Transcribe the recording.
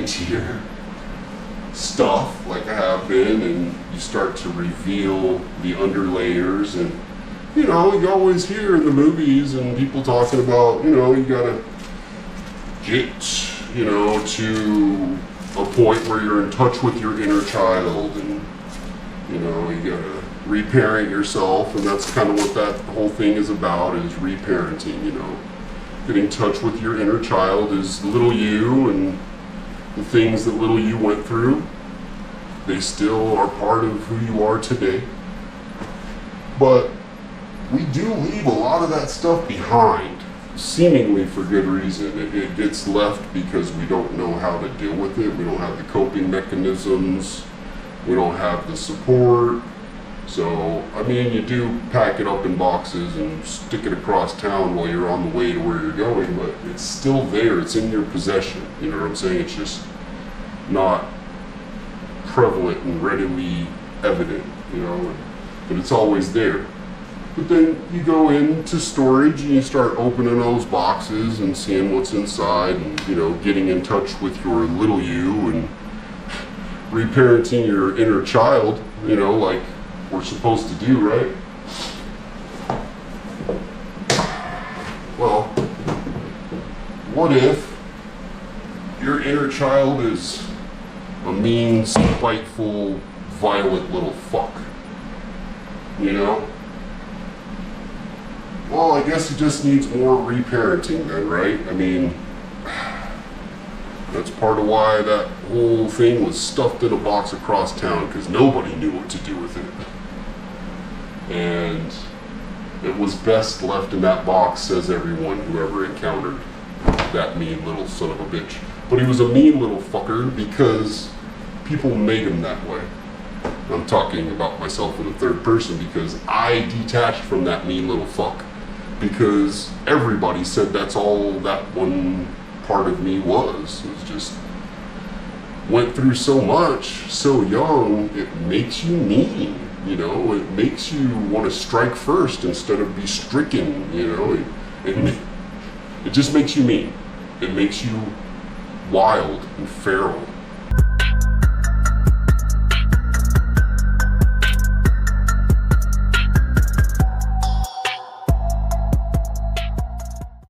into your stuff like I have been, and you start to reveal the underlayers. And you always hear in the movies and people talking about, you gotta get, to a point where you're in touch with your inner child, and you gotta reparent yourself, and that's kind of what that whole thing is about, is reparenting. Getting in touch with your inner child is little you, and the things that little you went through, they still are part of who you are today. But we do leave a lot of that stuff behind, seemingly for good reason. It gets left because we don't know how to deal with it. We don't have the coping mechanisms. We don't have the support. So, you do pack it up in boxes and stick it across town while you're on the way to where you're going, but it's still there. It's in your possession. You know what I'm saying? It's just not prevalent and readily evident, but it's always there. But then you go into storage and you start opening those boxes and seeing what's inside, and getting in touch with your little you and reparenting your inner child, like we're supposed to do, right? Well, what if your inner child is a mean, spiteful, violent little fuck? Well, I guess it just needs more reparenting then, right? That's part of why that whole thing was stuffed in a box across town, because nobody knew what to do with it. And it was best left in that box, says everyone who ever encountered that mean little son of a bitch. But he was a mean little fucker because people made him that way. I'm talking about myself in the third person because I detached from that mean little fuck, because everybody said that's all that one part of me was. It was just, went through so much, so young, it makes you mean, it makes you want to strike first instead of be stricken, it just makes you mean. It makes you wild and feral.